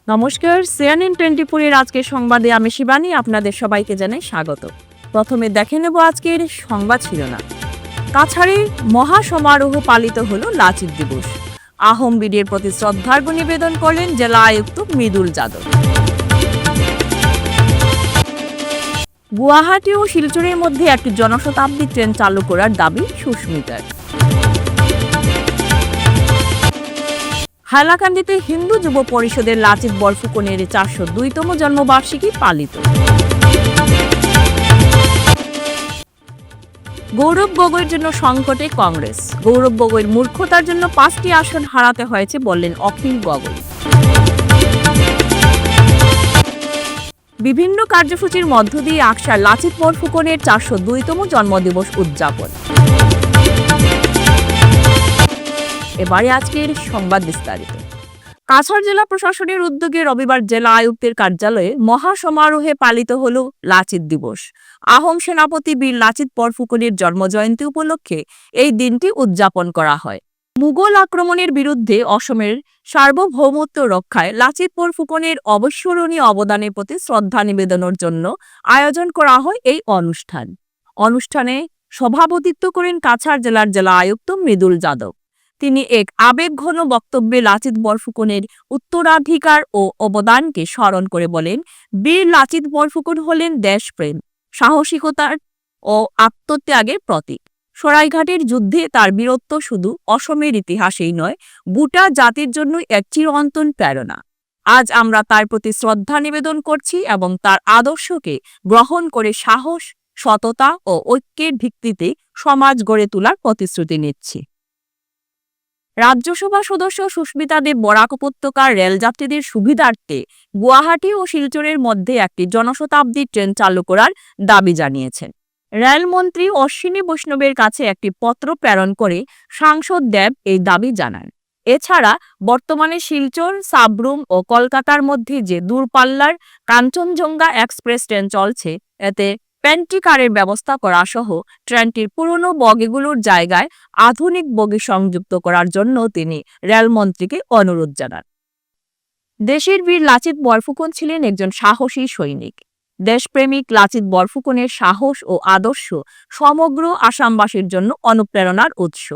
নমস্কার, সিএনএন 24 এর আজকের সংবাদে আমি শিবানী আপনাদের সবাইকে জানাই স্বাগত। প্রথমে দেখে নেব আজকের সংবাদ শিরোনাম। কাছাড়ে মহাসমারোহ পালিত হলো লাচিত দিবস। আহোম বীরের প্রতি শ্রদ্ধার্ঘ নিবেদন করলেন জেলা আয়ুক্ত মৃদুল যাদব। গুয়াহাটি ও শিলচরের মধ্যে একটি জনশতাব্দী ট্রেন চালু করার দাবি সুস্মিতার। হাইলাকান্দিতে হিন্দু যুব পরিষদের লাচিত বরফুকনের 402তম জন্মবার্ষিকী পালিত। গৌরব গগৈর জন্য সংকটে কংগ্রেস। গৌরব গগৈর মূর্খতার জন্য 5টি আসন হারাতে হয়েছে বললেন অখিল গগৈ। বিভিন্ন কার্যসূচির মধ্য দিয়ে আকসার লাচিত বরফুকনের 402তম জন্মদিবস উদযাপন। এবারে আজকের সংবাদ বিস্তারিত। কাছাড় জেলা প্রশাসনের উদ্যোগে রবিবার জেলা আয়ুক্তের কার্যালয়ে মহাসমারোহে পালিত হল লাচিত দিবস। আহোম সেনাপতি বীর লাচিত বরফুকনের জন্মজয়ন্তী উপলক্ষে এই দিনটি উদযাপন করা হয়। মুঘল আক্রমণের বিরুদ্ধে অসমের সার্বভৌমত্ব রক্ষায় লাচিত বরফুকনের অবিস্মরণীয় অবদানের প্রতি শ্রদ্ধা নিবেদনের জন্য আয়োজন করা হয় এই অনুষ্ঠানে সভাপতিত্ব করেন কাছাড় জেলার জেলা আয়ুক্ত মৃদুল যাদব। তিনি এক আবেগঘন বক্তব্যে লাচিত বরফুকনের উত্তরাধিকার ও অবদানকে স্মরণ করে বলেন, বীর লাচিত বরফুকন হলেন দেশপ্রেম, সাহসিকতার ও আত্মত্যাগের প্রতীক। সরাইঘাটের যুদ্ধে তার বীরত্ব শুধু অসমের ইতিহাসেই নয়, গোটা জাতির জন্য এক চিরন্তন প্রেরণা। আজ আমরা তার প্রতি শ্রদ্ধা নিবেদন করছি এবং তার আদর্শকে গ্রহণ করে সাহস, সততা ও ঐক্যের ভিত্তিতে সমাজ গড়ে তোলার প্রতিশ্রুতি নিচ্ছি। রাজ্যসভা সদস্য সুস্মিতা দেব বরাক উপত্যকার রেলযাত্রীদের সুবিধার্থে গুয়াহাটি ও শিলচরের মধ্যে একটি জনশতাব্দী ট্রেন চালু করার দাবি জানিয়েছেন। রেলমন্ত্রী অশ্বিনী বৈষ্ণবের কাছে একটি পত্র প্রেরণ করে সাংসদ দেব এই দাবি জানান। এছাড়া বর্তমানে শিলচর, সাবরুম ও কলকাতার মধ্যে যে দূরপাল্লার কাঞ্চনজঙ্ঘা এক্সপ্রেস ট্রেন চলছে, এতে পেন্টিকারের ব্যবস্থা করা সহ ট্রেনটির পুরনো বগিগুলোর জায়গায় আধুনিক বগি সংযুক্ত করার জন্য তিনি রেলমন্ত্রীকে অনুরোধ জানান। দেশের বীর লাচিত বরফুকন ছিলেন একজন সাহসী সৈনিক। দেশপ্রেমিক লাচিত বরফুকনের সাহস ও আদর্শ সমগ্র আসামবাসীর জন্য অনুপ্রেরণার উৎস।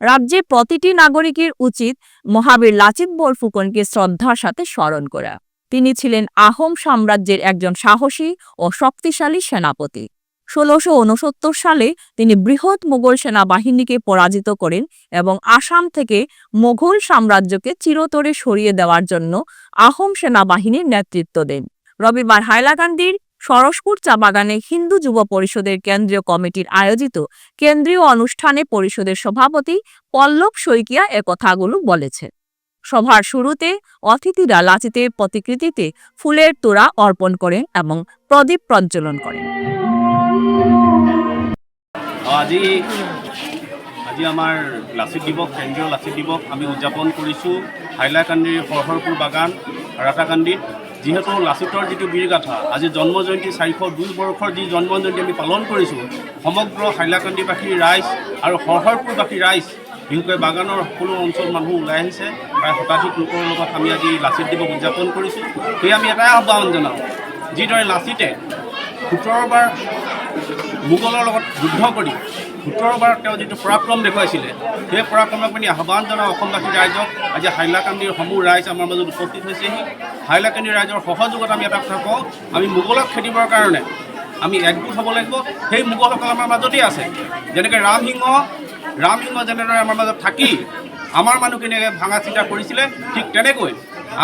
রাজ্যের প্রতিটি নাগরিকের উচিত মহাবীর লাচিত বরফুকনকে শ্রদ্ধার সাথে স্মরণ করা। তিনি ছিলেন আহোম সাম্রাজ্যের একজন সাহসী ও শক্তিশালী সেনাপতি। 1669 সালে তিনি বৃহৎ মুঘল সেনাবাহিনীকে পরাজিত করেন এবং আসাম থেকে মুঘল সাম্রাজ্যকে চিরতরে সরিয়ে দেওয়ার জন্য আহোম সেনাবাহিনীর নেতৃত্ব দেন। রবিবার হাইলাকান্দির সরসপুর চা বাগানে হিন্দু যুব পরিষদের কেন্দ্রীয় কমিটির আয়োজিত কেন্দ্রীয় অনুষ্ঠানে পরিষদের সভাপতি পল্লব শইকিয়া একথাগুলো বলেছেন। সভার শুরুতে অতিথিরা লাচিতের প্রতিকৃতিতে ফুলের তোড়া অর্পণ করেন এবং প্রদীপ প্রজ্বলন করেন। আজি আমাৰ লাচিত দিৱস, কেন্দ্ৰীয় লাচিত দিৱস আমি উদযাপন কৰিছোঁ হাইলাকান্দিৰ সৰসৰপুৰ বাগান ৰাতাকান্দিত। যিহেতু লাচিতৰ যিটো বীৰগাথা, আজি জন্মজয়ন্তী 402 বৰ্ষৰ যি জন্মজয়ন্তী আমি পালন কৰিছোঁ, সমগ্ৰ হাইলাকান্দিবাসী ৰাইজ আৰু সৰসৰপুৰবাসী ৰাইজ, বিশেষকৈ বাগানৰ সকলো অঞ্চল মানুহ ওলাই আহিছে। প্ৰায় শতাধিক লোকৰ লগত আমি আজি লাচিত দিৱস উদযাপন কৰিছোঁ। সেয়ে আমি এটাই আহ্বান জনাওঁ, যিদৰে লাচিতে 17 বাৰ মোগলৰ লগত যুদ্ধ কৰি 17 বাৰ তেওঁ যিটো পৰাক্ৰম দেখুৱাইছিলে, সেই পৰাক্ৰমক আমি আহ্বান জনাওঁ অসমবাসী ৰাইজক। আজি হাইলাকান্দিৰ সমূহ ৰাইজ আমাৰ মাজত উপস্থিত হৈছেহি। হাইলাকান্দি ৰাইজৰ সহযোগত আমি এটা কথা কওঁ, আমি মোগলক খেদিবৰ কাৰণে আমি একগোট হ'ব লাগিব। সেই মোগলসকল আমাৰ মাজতেই আছে। যেনেকৈ ৰামসিংহ যেনেদৰে আমাৰ মাজত থাকি আমাৰ মানুহখিনিয়ে ভাঙা চিটা কৰিছিলে, ঠিক তেনেকৈ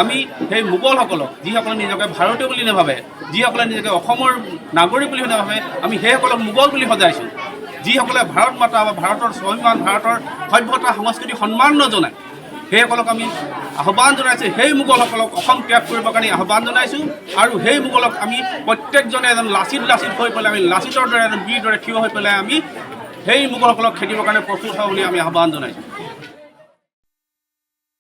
আমি সেই মোগলসকলক, যিসকলে নিজকে ভাৰতীয় বুলি নাভাবে, যিসকলে নিজকে অসমৰ নাগৰিক বুলি নাভাবে, আমি সেইসকলক মোগল বুলি সজাইছোঁ। যিসকলে ভাৰত মাতা বা ভাৰতৰ স্বাভিমান, ভাৰতৰ সভ্যতা সংস্কৃতি সন্মান নজনায়, সেইসকলক আমি আহ্বান জনাইছোঁ। সেই মোগলসকলক অসম ত্যাগ কৰিবৰ কাৰণে আহ্বান জনাইছোঁ। আৰু সেই মোগলক আমি প্ৰত্যেকজনে এজন লাচিত হৈ পেলাই, আমি লাচিতৰ দৰে এজন বীৰ দৰে থিয় হৈ পেলাই আমি সেই মোগলসকলক খেদিবৰ কাৰণে প্ৰস্তুত হোৱা বুলি আমি আহ্বান জনাইছোঁ।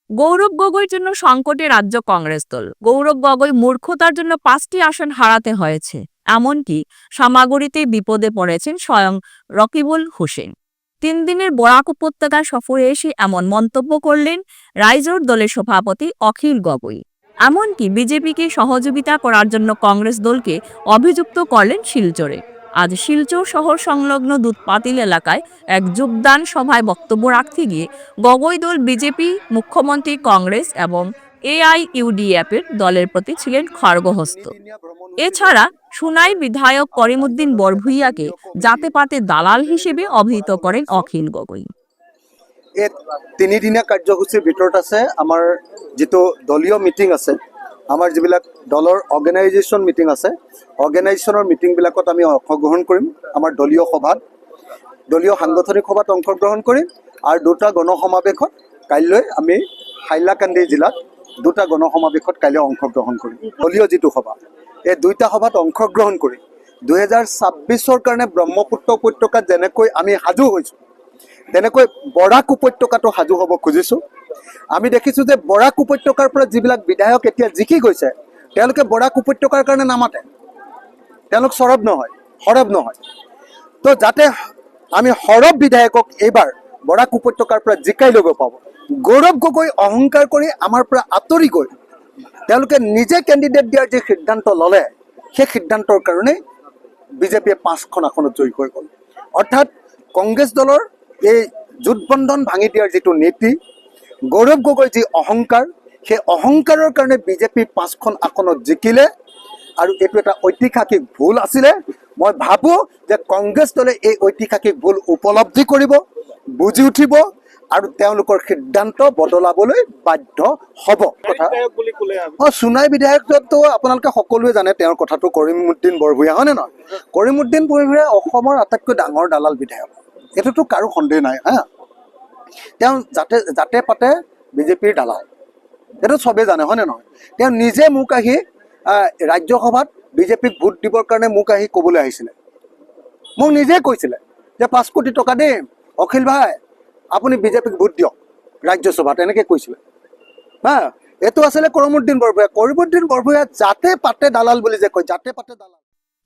গৌরব গগৈর জন্য সংকটে রাজ্য কংগ্রেস দল। গৌরব গগৈ মূর্খতার জন্য 5টি আসন হারাতে হয়েছে, এমনকি সামাগুড়িতে বিপদে পড়েছেন স্বয়ং রকিবুল হোসেন। 3 দিনের বরাক উপত্যকা সফরে এসে এমন মন্তব্য করলেন রাইজোর দলের সভাপতি অখিল গগৈ। এমনকি বিজেপিকে সহযোগিতা করার জন্য কংগ্রেস দলকে অভিযুক্ত করলেন শিলচরে। আজ শিলচর শহর সংলগ্ন দুধপাতিল এলাকায় এক যোগদান সভায় বক্তব্য রাখতে গিয়ে গগৈ দল বিজেপি, মুখ্যমন্ত্রী কংগ্রেস এবং AIUDF-এর দলের প্রতি ছিলেন খড়গহস্ত। এছাড়া সুনাই বিধায়ক করিমউদ্দিন বরভূঁইয়াকে জাতে-পাতে দালাল হিসেবে অভিহিত করেন অখিল গগৈ। এই 3 দিনীয়া কাৰ্যসূচীৰ ভিতৰত আছে আমাৰ যিটো দলীয় মিটিং আছে, আমাৰ যিবিলাক দলৰ অৰ্গেনাইজেশ্যন মিটিং আছে, অৰ্গেনাইজেশ্যনৰ মিটিংবিলাকত আমি অংশগ্ৰহণ কৰিম। আমাৰ দলীয় সভাত, দলীয় সাংগঠনিক সভাত অংশগ্ৰহণ কৰিম আৰু 2টা গণসমাৱেশত কাইলৈ আমি হাইলাকান্দি জিলাত 2টা গণসমাৱেশত কাইলৈ অংশগ্ৰহণ কৰিম। দলীয় যিটো সভা, এই 2টা সভাত অংশগ্ৰহণ কৰি 2026-ৰ কাৰণে ব্ৰহ্মপুত্ৰ উপত্যকাত যেনেকৈ আমি সাজু হৈছোঁ, তেনেকৈ বৰাক উপত্যকাটো সাজু হ'ব খুজিছোঁ। আমি দেখিছোঁ যে বৰাক উপত্যকাৰ পৰা যিবিলাক বিধায়ক এতিয়া জিকি গৈছে, তেওঁলোকে বৰাক উপত্যকাৰ কাৰণে নামাতে, তেওঁলোক সৰব নহয়। তো যাতে আমি সৰব বিধায়কক এইবাৰ বৰাক উপত্যকাৰ পৰা জিকাই ল'ব পাব। গৌৰৱ গগৈ অহংকাৰ কৰি আমাৰ পৰা আঁতৰি গৈ তেওঁলোকে নিজে কেণ্ডিডেট দিয়াৰ যি সিদ্ধান্ত ল'লে, সেই সিদ্ধান্তৰ কাৰণে বিজেপিয়ে 5খন আসনত জয়ী হৈ গ'ল। অৰ্থাৎ কংগ্ৰেছ দলৰ এই জোটবন্ধন ভাঙি দিয়াৰ যিটো নীতি, গৌৰৱ গগৈৰ যি অহংকাৰ, সেই অহংকাৰৰ কাৰণে বিজেপি 5খন আসনত জিকিলে আৰু এইটো এটা ঐতিহাসিক ভুল আছিলে। মই ভাবোঁ যে কংগ্ৰেছ দলে এই ঐতিহাসিক ভুল উপলব্ধি কৰিব, বুজি উঠিব আৰু তেওঁলোকৰ সিদ্ধান্ত বদলাবলৈ বাধ্য হ'ব। কথা সোণাই বিধায়কটো আপোনালোকে সকলোৱে জানে, তেওঁৰ কথাটো কৰিমউদ্দিন বৰভূঁইয়া, হয়নে নহয়? কৰিমউদ্দিন বৰভূঁইয়া অসমৰ আটাইতকৈ ডাঙৰ দালাল বিধায়ক, এইটোতো কাৰো সন্দেহ নাই। তেওঁ জাতে পাতে বিজেপিৰ দালাল, এইটো চবেই জানে, হয়নে নহয়? তেওঁ নিজে মোক আহি ৰাজ্যসভাত বিজেপিক ভোট দিবৰ কাৰণে মোক আহি ক'বলৈ আহিছিলে। মোক নিজে কৈছিলে যে 5 কোটি টকা দিম, অখিল ভাই আপুনি বিজেপিক ভোট দিয়ক ৰাজ্যসভাত, এনেকৈ কৈছিলে। এইটো আছিলে কৰিমউদ্দিন বৰভূঁইয়া। কৰিমউদ্দিন বৰভূঁইয়া জাতে পাতে দালাল বুলি যে কয়, জাতে পাতে দালাল।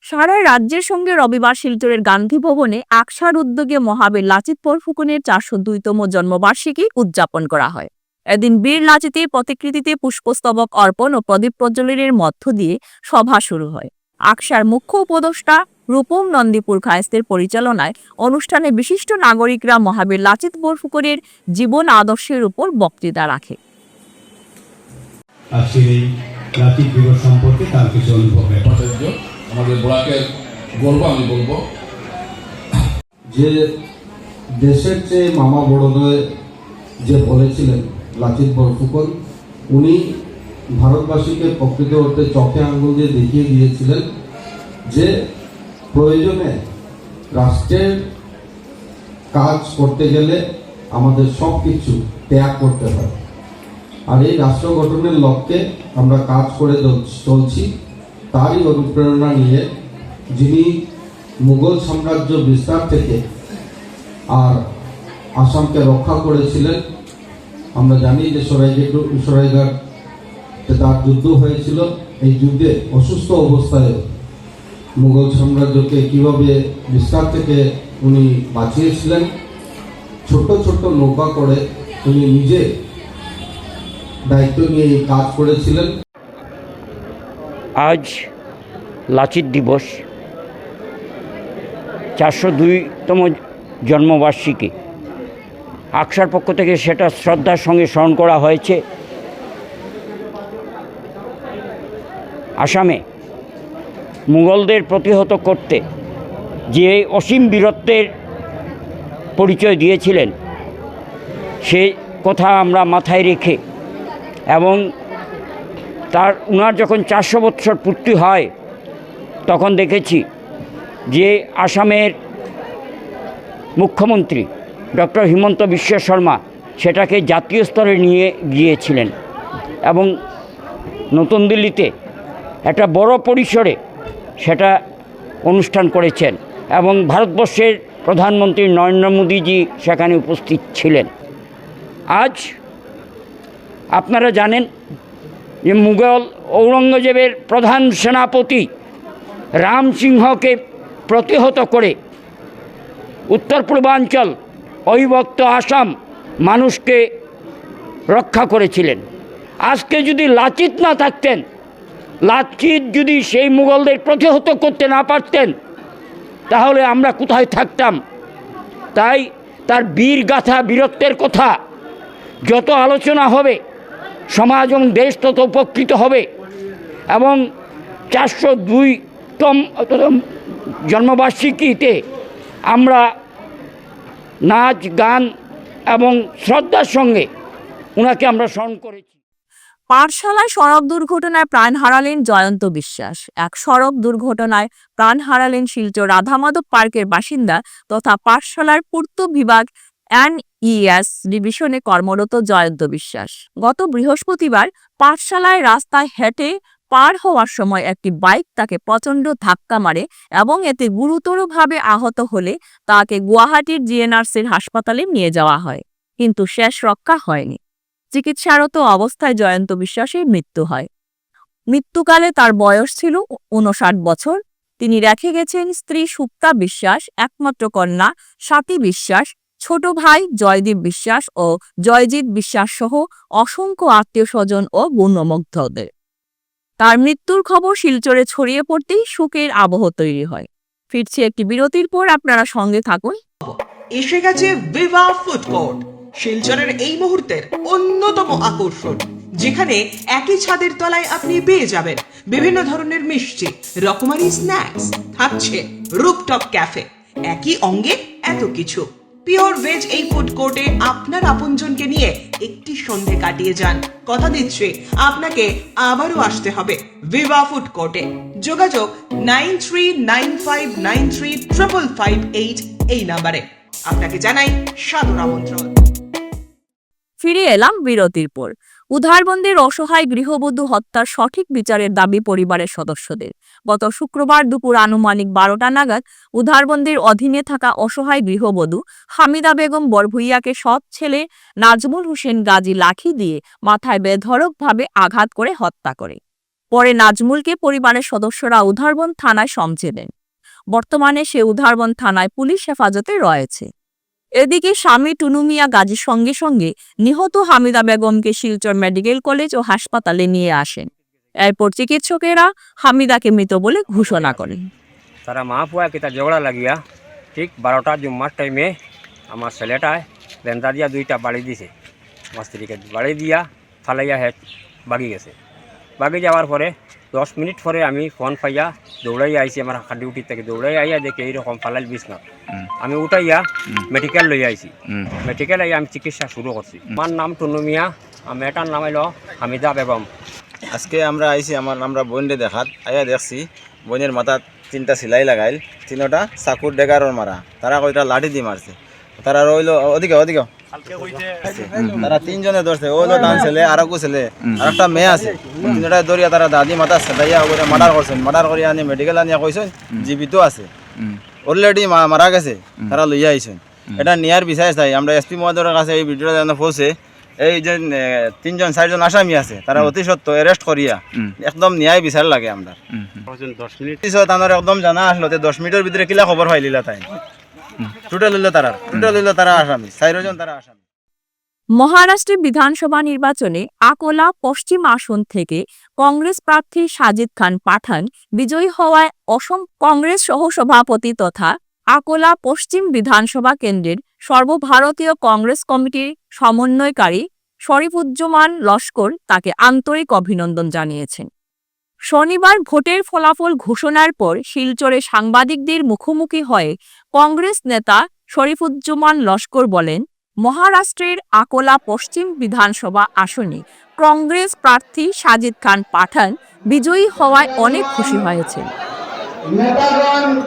সারা রাজ্যের সঙ্গে রবিবার শিলচরের গান্ধী ভবনে আকসার উদ্যোগে মহাবীর লাচিত বরফুকনের 402তম জন্মবার্ষিকী উদযাপন করা হয়। এদিন বীর লাচিতের প্রতিকৃতিতে পুষ্পস্তবক অর্পণ ও প্রদীপ প্রজ্বলনের মধ্য দিয়ে সভা শুরু হয়। আকসার মুখ্য উপদেষ্টা রূপম নন্দীপুর খায়েস্তের পরিচালনায় অনুষ্ঠানে বিশিষ্ট নাগরিকরা মহাবীর লাচিত বরফুকনের জীবন আদর্শের উপর বক্তৃতা রাখে। আজকের এই লাচিত দিবস সম্পর্কে তার কিছু অনুভব। আমাদের বরাকের গর্ব আমি বলবো যে দেশের চেয়ে মামা বড়োদয় যে বলেছিলেন লাচিত বরফুকন, উনি ভারতবাসীকে প্রকৃত অর্থে চোখে আঙ্গুল দিয়ে দেখিয়ে দিয়েছিলেন যে প্রয়োজনে রাষ্ট্রের কাজ করতে গেলে আমাদের সব কিছু ত্যাগ করতে হয়। আর এই রাষ্ট্র গঠনের লক্ষ্যে আমরা কাজ করে চলছি। তারই অনুপ্রেরণা নিয়ে যিনি মুঘল সাম্রাজ্য বিস্তার থেকে আর আসামকে রক্ষা করেছিলেন, আমরা জানি যে সরাইঘাটে তার যুদ্ধ হয়েছিল। এই যুদ্ধে অসুস্থ অবস্থায় মুঘল সাম্রাজ্যকে কিভাবে বিস্তার থেকে উনি বাঁচিয়েছিলেন, ছোট ছোট নৌকা করে উনি নিজে দায়িত্ব নিয়ে এই কাজ করেছিলেন। আজ লাচিত দিবস, 402তম জন্মবার্ষিকী। আকসার পক্ষ থেকে সেটা শ্রদ্ধার সঙ্গে স্মরণ করা হয়েছে। আসামে মুঘলদের প্রতিহত করতে যে অসীম বীরত্বের পরিচয় দিয়েছিলেন, সে কথা আমরা মাথায় রেখে এবং উনার যখন 400 বৎসর পূর্তি হয়, তখন দেখেছি যে আসামের মুখ্যমন্ত্রী ডক্টর হিমন্ত বিশ্ব শর্মা সেটাকে জাতীয় স্তরে নিয়ে গিয়েছিলেন এবং নতুন দিল্লিতে একটা বড় পরিসরে সেটা অনুষ্ঠান করেছেন এবং ভারতবর্ষের প্রধানমন্ত্রী নরেন্দ্র মোদীজি সেখানে উপস্থিত ছিলেন। আজ আপনারা জানেন যে মুঘল ঔরঙ্গজেবের প্রধান সেনাপতি রাম সিংহকে প্রতিহত করে উত্তর পূর্বাঞ্চল অবিভক্ত আসাম মানুষকে রক্ষা করেছিলেন। আজকে যদি লাচিত না থাকতেন, লাচিত যদি সেই মুঘলদের প্রতিহত করতে না পারতেন, তাহলে আমরা কোথায় থাকতাম? তাই তার বীর গাথা, বীরত্বের কথা যত আলোচনা হবে, সমাজ এবং দেশ তত উপকৃত হবে। এবং 402তম জন্মবার্ষিকীতে আমরা নাচ, গান এবং শ্রদ্ধার সঙ্গে ওনাকে আমরা স্মরণ করেছি। পাঠশালায় সড়ক দুর্ঘটনায় প্রাণ হারালেন জয়ন্ত বিশ্বাস। এক সড়ক দুর্ঘটনায় প্রাণ হারালেন শিলচর রাধামাধব পার্কের বাসিন্দা তথা পাঠশালার পূর্ত বিভাগ NES ডিভিশনে কর্মরত জয়ন্ত বিশ্বাস। গত বৃহস্পতিবার পাঠশালায় রাস্তায় হেঁটে পার হওয়ার সময় একটি বাইক তাকে প্রচণ্ড ধাক্কা মারে এবং এতে গুরুতরভাবে আহত হলে তাকে গুয়াহাটির GNRCর হাসপাতালে নিয়ে যাওয়া হয়, কিন্তু শেষ রক্ষা হয়নি। চিকিৎসারত অবস্থায় জয়ন্ত বিশ্বাসের মৃত্যু হয়। মৃত্যুকালে তার বয়স ছিল 59 বছর। তিনি রেখে গেছেন স্ত্রী সুপ্তা বিশ্বাস, একমাত্র কন্যা স্বাতী বিশ্বাস, ছোট ভাই জয়দীপ বিশ্বাস ও জয়জিৎ বিশ্বাস সহ অসংখ্য আত্মীয়-স্বজন ও বন্ধুবান্ধবদের। তার মৃত্যুর খবর শিলচরে ছড়িয়ে পড়তেই শোকের আবহ তৈরি হয়। ফিরছি একটি বিরতির পর, আপনারা সঙ্গে থাকুন। এসে গেছে ভিভা ফুড কোর্ট, শিলচরের এই মুহূর্তের অন্যতম আকর্ষণ, যেখানে একই ছাদের তলায় আপনি পেয়ে যাবেন বিভিন্ন ধরনের মিষ্টি, রকমারি স্ন্যাক্স, থাকছে রুফটপ ক্যাফে, একই অঙ্গে এত কিছু। পিওর ভেজ এই ফুড কোর্টে আপনার আপনজনকে নিয়ে একটি সন্ধে কাটিয়ে যান। কথা দিচ্ছি আপনাকে আবারও আসতে হবে ভিভা ফুড কোর্টে। যোগাযোগ 9395935558 এই নাম্বারে। আপনাকে জানাই সাদর আমন্ত্রণ। ফিরে এলাম বিরতির পর। উধারবন্দের অসহায় গৃহবধূ হত্যার সঠিক বিচারের দাবি পরিবারের সদস্যদের। গত শুক্রবার দুপুর আনুমানিক 12টা নাগাদ উধারবন্দের অধীনে থাকা অসহায় গৃহবধূ হামিদা বেগম বরভুইয়াকে সৎ ছেলে নাজমুল হোসেন গাজী লাঠি দিয়ে মাথায় বেধড়কভাবে আঘাত করে হত্যা করে। পরে নাজমুলকে পরিবারের সদস্যরা উধারবন্দ থানায় সমঝে দেন। বর্তমানে সে উধারবন্দ থানায় পুলিশ হেফাজতে রয়েছে। এদিকে স্বামী টুনু মিয়া গাজীর সঙ্গে সঙ্গে নিহত হামিদা বেগমকে শিলচর মেডিকেল কলেজ ও হাসপাতালে নিয়ে আসেন। এরপর চিকিৎসকেরা হামিদাকে মৃত বলে ঘোষণা করেন। তারা মা পুয়া কিতা ঝগড়া লাগিয়া ঠিক 12টা জুম্মার টাইমে আমার ছেলেটায় লেন্দা দিয়া 2টা বাড়ি দিছে। আমার স্ত্রীকে বাড়ি দিয়া ফালাইয়া হেড বাগি গেছে। বাগি যাওয়ার পরে 10 মিনিট পরে আমি ফোন পাইয়া দৌড়াই আইছি, আমার ডিউটি থেকে দৌড়াই আইয়া দেখে এইরকম ফালাইল বিছনা। আমি উঠাইয়া মেডিকেল লই আইছি। মেডিকেল আইয়া আমি চিকিৎসা শুরু করছি। আমার নাম টুনু মিয়া, আমার মেয়েটার নাম হলো হামিদা বেগম। আজকে আমরা আইছি আমরা বোনরে দেখাত আইয়া দেখছি বোনের মাথাত 3টা সেলাই লাগাইল, 3টা চাকুর ডেগারর মারা। তারা কয়টা লাঠি দিয়ে মারছে। তারা রইল ওদিকে তারা 3 জনে ধরছে। ওইলো ডান ছেলে, আর একু ছেলে, আর একটা মেয়ে আছে। 3টা দরিয়া তারা দাদি মাথা সেদাইয়া ওরে মার্ডার করছেন। মার্ডার করে আনি মেডিকেল আনিয়া কইছেন জীবিত আছে, অলরেডি মারা গেছে। তারা লইয়া আইছেন। এটা নিয়ার বিষয় চাই। আমরা SP মহোদয়ের কাছে এই ভিডিওটা যেন পৌঁছে, এই যে 3জন 4জন আসামি আছে তারা অতি সত্য অ্যারেস্ট করিয়া একদম ন্যায় বিচার লাগে। আমরা 10 মিনিট তাদের একদম জানা আসলো 10 মিনিটের ভিতরে কিলা খবর পাইলিলা তাই। টোটাল হইলো তারা আসামি, 4জন তারা আসামি। মহারাষ্ট্রের বিধানসভা নির্বাচনে আকোলা পশ্চিম আসন থেকে কংগ্রেস প্রার্থী সাজিদ খান পাঠান বিজয়ী হওয়ায় অসম কংগ্রেস সহসভাপতি তথা আকোলা পশ্চিম বিধানসভা কেন্দ্রের সর্বভারতীয় কংগ্রেস কমিটির সমন্বয়কারী শরীফুজ্জামান লস্কর তাকে আন্তরিক অভিনন্দন জানিয়েছেন। শনিবার ভোটের ফলাফল ঘোষণার পর শিলচরে সাংবাদিকদের মুখোমুখি হয়ে কংগ্রেস নেতা শরীফুজ্জামান লস্কর বলেন, মহারাষ্ট্রের আকোলা পশ্চিম বিধানসভা আসনে কংগ্রেস প্রার্থী সাজিদ খান পাঠান বিজয়ী হওয়ায় অনেক খুশি হয়েছেন। नेतागण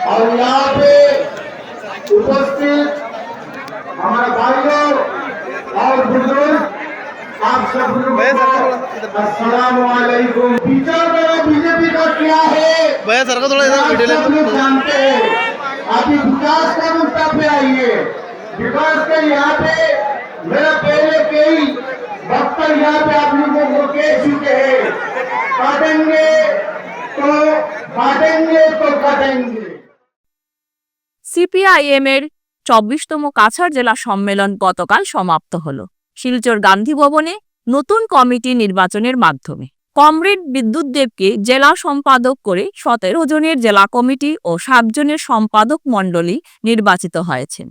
और यहाँ पे उपस्थित हमारे भाइयों और बुजुर्ग, आप सब लोगों को अस्सलाम वालेकुम। विचार करो बीजेपी का क्या है, सब लोग जानते हैं। अभी विकास का मुद्दा पे आइए। विकास के यहाँ पे मेरा पहले कई वक्ता यहाँ पे आप लोगों को कह चुके हैं, काटेंगे तो काटेंगे। সিপিআইএম এর 24তম কাছাড় জেলা সম্মেলন গতকাল সমাপ্ত হলো শিলচর গান্ধী ভবনে নতুন কমিটি নির্বাচনের মাধ্যমে। কমরেড বিদ্যুৎ দেবকে জেলা সম্পাদক করে 17 জনের জেলা কমিটি ও 7 জনের সম্পাদক মণ্ডলী নির্বাচিত হয়েছেন।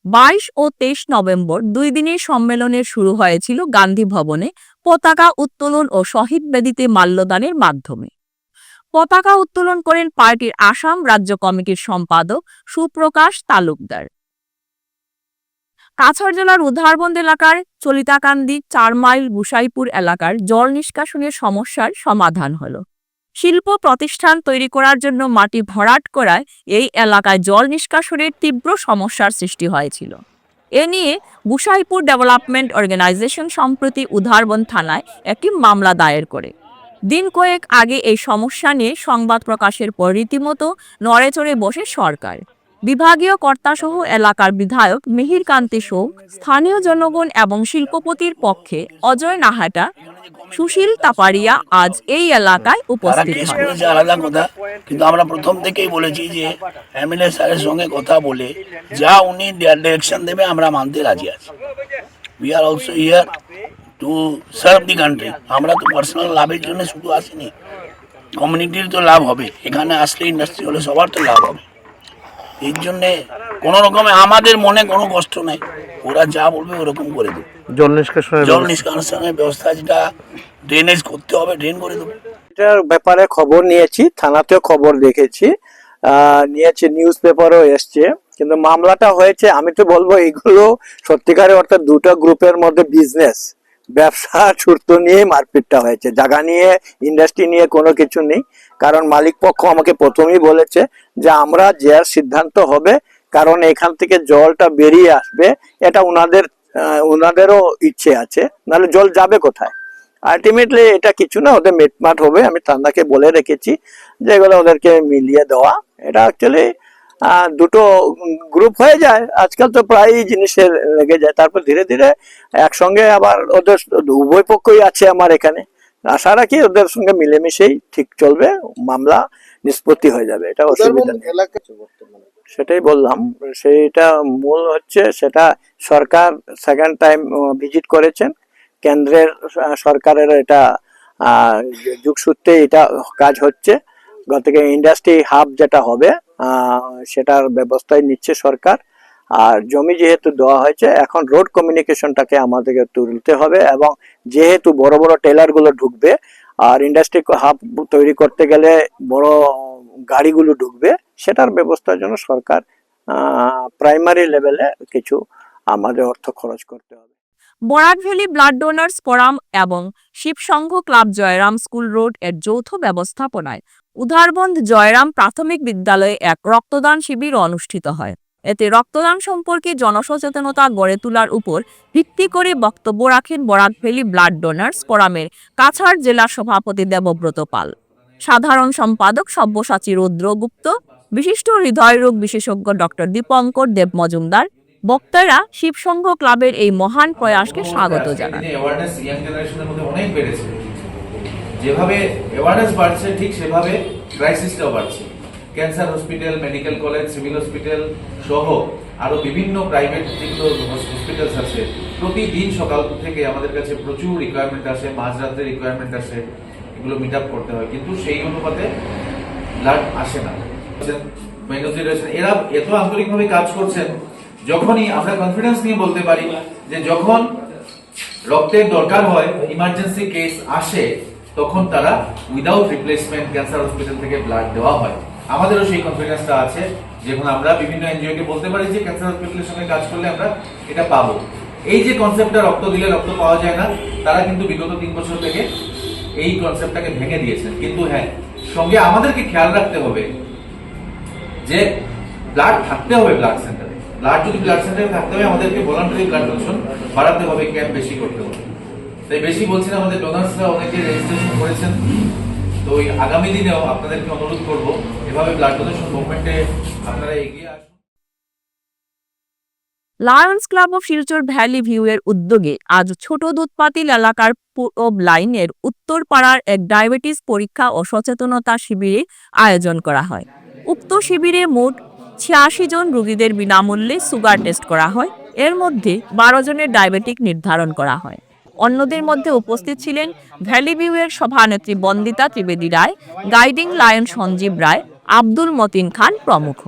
22 ও 23 নভেম্বর 2 দিনের সম্মেলনের শুরু হয়েছিল গান্ধী ভবনে পতাকা উত্তোলন ও শহীদ বেদিতে মাল্যদানের মাধ্যমে। পতাকা উত্তোলন করেন পার্টির আসাম রাজ্য কমিটির সম্পাদক সুপ্রকাশ তালুকদার। কাছাড় জেলার উধারবন্দ এলাকার চলিতাকান্দি 4 মাইল গুসাইপুর এলাকার জল নিষ্কাশনের সমস্যার সমাধান হলো। শিল্প প্রতিষ্ঠান তৈরি করার জন্য মাটি ভরাট করায় এই এলাকায় জল নিষ্কাশনের তীব্র সমস্যার সৃষ্টি হয়েছিল। এ নিয়ে গুসাইপুর ডেভেলপমেন্ট অর্গানাইজেশন সম্প্রতি উধারবন্দ থানায় একটি মামলা দায়ের করে। দিন কয়েক আগে এই সমস্যা নিয়ে সংবাদ প্রকাশের পর রীতিমতো নড়েচড়ে বসে সরকার। বিভাগীয় কর্তাসহ এলাকার বিধায়ক মিহির কান্তি শোক, স্থানীয় জনগণ এবং শিল্পপতির পক্ষে অজয় নাহাটা, সুশীল তাপারিয়া আজ এই এলাকায় উপস্থিত হন। আলাদা কথা, কিন্তু আমরা প্রথম থেকেই বলেছি যে এমএলএ স্যারের সঙ্গে কথা বলে যা উনি ডিরেকশন দেবে আমরা মানতে রাজি আছি। We are also here to serve the country. আমরা তো পার্সোনাল লাভের জন্য শুধু আসিনি, কমিউনিটির তো লাভ হবে, এখানে আসলে ইন্ডাস্ট্রি হলে সবার তো লাভ হবে। এর জন্যে কোনো রকমে আমাদের মনে কোনো কষ্ট নাই, ওরা যা বলবে ওরকম করে দেবো। জল নিষ্কাশনের ব্যবস্থা যেটা ড্রেনেজ করতে হবে ড্রেন করে দেবো। এটার ব্যাপারে খবর নিয়েছি, থানাতেও খবর দেখেছি, নিয়েছি, নিউজ পেপারও এসছে, কিন্তু মামলাটা হয়েছে আমি তো বলবো এগুলো সত্যিকারে অর্থাৎ দুটো গ্রুপের মধ্যে বিজনেস ব্যবসা ছুটতো নিয়ে মারপিটটা হয়েছে, জায়গা নিয়ে ইন্ডাস্ট্রি নিয়ে কোনো কিছু নেই। কারণ মালিক পক্ষ আমাকে প্রথমেই বলেছে যে আমরা যে সিদ্ধান্ত হবে, কারণ এখান থেকে জলটা বেরিয়ে আসবে এটা ওনাদেরও ইচ্ছে আছে, নাহলে জল যাবে কোথায়। আলটিমেটলি এটা কিছু না, ওদের মিটমাট হবে। আমি থানাকে বলে রেখেছি যে এগুলো ওদেরকে মিলিয়ে দেওয়া। এটা অ্যাকচুয়ালি দুটো গ্রুপ হয়ে যায়, আজকাল তো প্রায় জিনিসের লেগে যায়, তারপর ধীরে ধীরে একসঙ্গে আবার ওদের উভয় পক্ষই আছে আমার এখানে। আশা রাখি ওদের সঙ্গে মিলেমিশেই ঠিক চলবে, মামলা নিষ্পত্তি হয়ে যাবে, এটা অসুবিধা নেই। সেটাই বললাম, সেইটা মূল হচ্ছে সেটা সরকার সেকেন্ড টাইম ভিজিট করেছেন, কেন্দ্রের সরকারের এটা যুগসূত্রে এটা কাজ হচ্ছে। গতকে ইন্ডাস্ট্রি হাব যেটা হবে সেটার ব্যবস্থায় নিচ্ছে সরকার। আর জমি যেহেতু দেওয়া হয়েছে, এখন রোড কমিউনিকেশনটাকে আমাদেরকে তুলতে হবে, এবং যেহেতু বড় বড় টেলারগুলো ঢুকবে আর ইন্ডাস্ট্রি হাব তৈরি করতে গেলে বড় গাড়িগুলো ঢুকবে, সেটার ব্যবস্থার জন্য সরকার প্রাইমারি লেভেলে কিছু আমাদের অর্থ খরচ করতে হবে। Barak valley blood donors forum এবং শিবসংঘ ক্লাব জয়রাম স্কুল রোড এর যৌথ ব্যবস্থাপনায় উধারবন্দ জয়রাম প্রাথমিক বিদ্যালয়ে এক রক্তদান শিবির অনুষ্ঠিত হয়। এতে রক্তদান সম্পর্কে জনসচেতনতা গড়ে তোলার উপর ভিত্তি করে বক্তব্য রাখেন বরাক ভ্যালি ব্লাড ডোনার্স ফোরামের কাছাড় জেলা সভাপতি দেবব্রত পাল, সাধারণ সম্পাদক সব্যসাচী রুদ্রগুপ্ত, বিশিষ্ট হৃদয়রোগ বিশেষজ্ঞ ডক্টর দীপঙ্কর দেব মজুমদার। বক্তারা শিবসংঘ ক্লাবের এই মহান প্রয়াসকে স্বাগত জানান। যেভাবে অ্যাওয়ারনেস বাড়ছে ঠিক সেভাবে ক্রাইসিসটাও বাড়ছে। Cancer hospital, medical college, civil hospital সহ আরো বিভিন্ন প্রাইভেট যেগুলো হসপিটালস আছে, প্রতিদিন সকাল থেকে আমাদের কাছে প্রচুর রিকোয়ারমেন্ট আসে, মাঝরাতে রিকোয়ারমেন্ট আসে, এগুলো মিট আপ করতে হয়, কিন্তু সেই অনুপাতে ব্লাড আসে না। এরা এত আন্তরিকভাবে কাজ করছেন, যখনই আমরা কনফিডেন্স নিয়ে বলতে পারি যে যখন রক্তের দরকার হয়, ইমার্জেন্সি কেস আসে, তখন তারা উইদাউট রিপ্লেসমেন্ট ক্যান্সার হসপিটাল থেকে ব্লাড দেওয়া হয়। আমাদেরও সেই কনফিডেন্সটা আছে, যখন আমরা বিভিন্ন এনজিওকে বলতে পারি যে ক্যান্সার হসপিটালের সঙ্গে কাজ করলে আমরা এটা পাবো। এই যে কনসেপ্টটা রক্ত দিলে রক্ত পাওয়া যায় না, তারা কিন্তু বিগত 3 বছর থেকে এই কনসেপ্টটাকে ভেঙে দিয়েছেন। কিন্তু হ্যাঁ, সঙ্গে আমাদেরকে খেয়াল রাখতে হবে যে ব্লাড থাকতে হবে ব্লাড সেন্টারে। ব্লাড যদি ব্লাড সেন্টারে থাকতে হবে, আমাদেরকে ভলান্টারি ব্লাড ডোনেশন বাড়াতে হবে, ক্যাম্প বেশি করতে হবে। তাই বেশি বলছি না, আমাদের ডোনার্সরা অনেকে রেজিস্ট্রেশন করেছেন, তো ওই আগামী দিনেও আপনাদেরকে অনুরোধ করব এভাবে ব্লাড ডোনেশন মুভমেন্টে আপনারা এগিয়ে আসুন। Lions club of Silchar valley view এর উদ্যোগে আজ ছোট দুধপাতিল এলাকার পূরব লাইনের উত্তর পাড়ার এক ডায়াবেটিস পরীক্ষা ও সচেতনতা শিবিরের আয়োজন করা হয়। উক্ত শিবিরে মোট 86 জন রোগীদের বিনামূল্যে সুগার টেস্ট করা হয়। এর মধ্যে 12 জনের ডায়াবেটিক নির্ধারণ করা হয়। অন্যদের মধ্যে উপস্থিত ছিলেন ভ্যালি ভিউয়ের সভানেত্রী বন্দিতা ত্রিবেদী রায়, গাইডিং লায়ন সঞ্জীব রায়, আব্দুল মতিন খান প্রমুখ।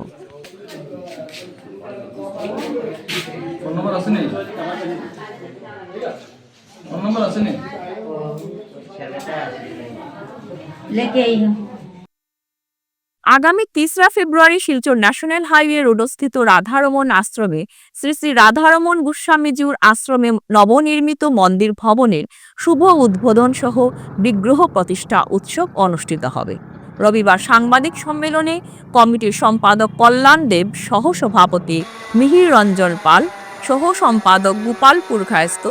আগামী 3রা ফেব্রুয়ারি শিলচর ন্যাশনাল হাইওয়ে রোডস্থিত রাধারমন আশ্রমে শ্রী শ্রী রাধারমন গোস্বামীজির আশ্রমে নবনির্মিত মন্দির ভবনের শুভ উদ্বোধন সহ বিগ্রহ প্রতিষ্ঠা উৎসব অনুষ্ঠিত হবে। রবিবার সাংবাদিক সম্মেলনে কমিটির সম্পাদক কল্যাণ দেব, সহ সভাপতি মিহির রঞ্জন পাল, সহ সম্পাদক গোপাল পুরখায়স্ত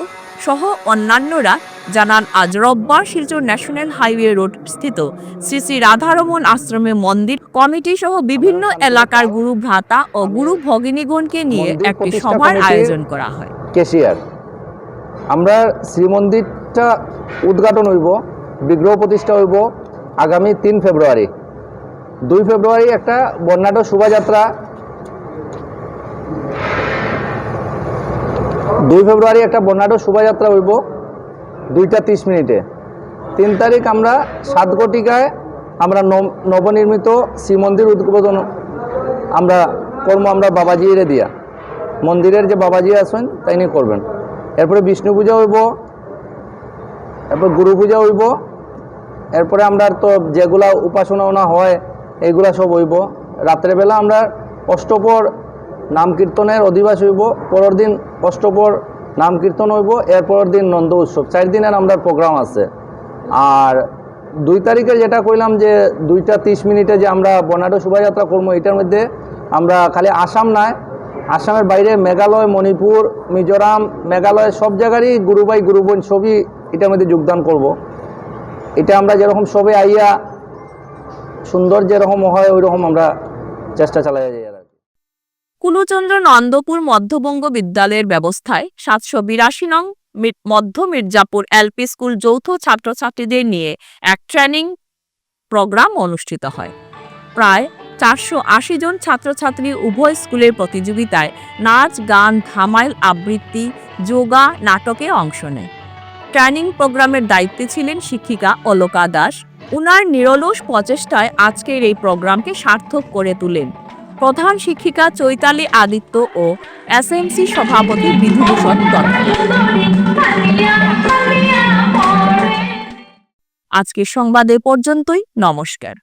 সহ অন্যান্যরা জানান, আজ রোববার শিলচর ন্যাশনাল হাইওয়ে রোড স্থিত শ্রী শ্রী রাধারমন আশ্রমে মন্দির কমিটি সহ বিভিন্ন এলাকার গুরু ভ্রাতা ও গুরু ভগিনীগণকে নিয়ে একটি সভার আয়োজন করা হয়। কেশিয়ার আমরা শ্রীমন্দিরটা উদ্ঘাটন হইব, বিগ্রহ প্রতিষ্ঠা হইব আগামী 3 ফেব্রুয়ারি। 2 ফেব্রুয়ারি একটা বর্ণাঢ্য শোভাযাত্রা, 2 ফেব্রুয়ারি একটা বর্ণাঢ্য শোভাযাত্রা হইব 2:30 মিনিটে। 3 তারিখ আমরা 7 ঘটিকায় আমরা নবনির্মিত শ্রীমন্দির উদ্বোধন আমরা আমরা বাবাজিরে দিয়া, মন্দিরের যে বাবাজি আছেন তাই নিয়ে করবেন। এরপরে বিষ্ণু পূজা হইব, এরপর গুরু পূজা হইব, এরপরে আমরা তো যেগুলা উপাসনা হয় এইগুলা সব হইব। রাত্রেবেলা আমরা অষ্টপর নাম কীর্তনের অধিবাস হইব, পরের দিন অষ্টপর নাম কীর্তন হইব, এরপরের দিন নন্দ উৎসব। 4 দিনের আমরা প্রোগ্রাম আছে। আর 2 তারিখে যেটা কইলাম যে 2:30 মিনিটে যে আমরা বর্ণাঢ্য শোভাযাত্রা করবো, এটার মধ্যে আমরা খালি আসাম নয়, আসামের বাইরে মেঘালয়, মণিপুর, মিজোরাম, মেঘালয় সব জায়গারই গুরু ভাই গুরু বোন সবই এটার মধ্যে যোগদান করব। এটা আমরা যেরকম সবে আইয়া সুন্দর যেরকম হয় ওই রকম আমরা চেষ্টা চালাই যাই। কুলচন্দ্র নন্দপুর মধ্যবঙ্গ বিদ্যালয়ের ব্যবস্থায় 782 নং মধ্য মির্জাপুর এলপি স্কুল যৌথ ছাত্রছাত্রীদের নিয়ে এক ট্রেনিং প্রোগ্রাম অনুষ্ঠিত হয়। প্রায় 480 জন ছাত্রছাত্রী উভয় স্কুলের প্রতিযোগিতায় নাচ, গান, ধামাইল, আবৃত্তি, যোগা, নাটকে অংশ নেয়। ট্রেনিং প্রোগ্রামের দায়িত্বে ছিলেন শিক্ষিকা অলকা দাস। উনার নিরলস প্রচেষ্টায় আজকের এই প্রোগ্রামকে সার্থক করে তোলেন প্রধান শিক্ষিকা চৈতালি আদিত্য ও এসএমসি সভাপতি বিধুভূষণ দত্ত। আজকের সংবাদ এ পর্যন্তই। নমস্কার।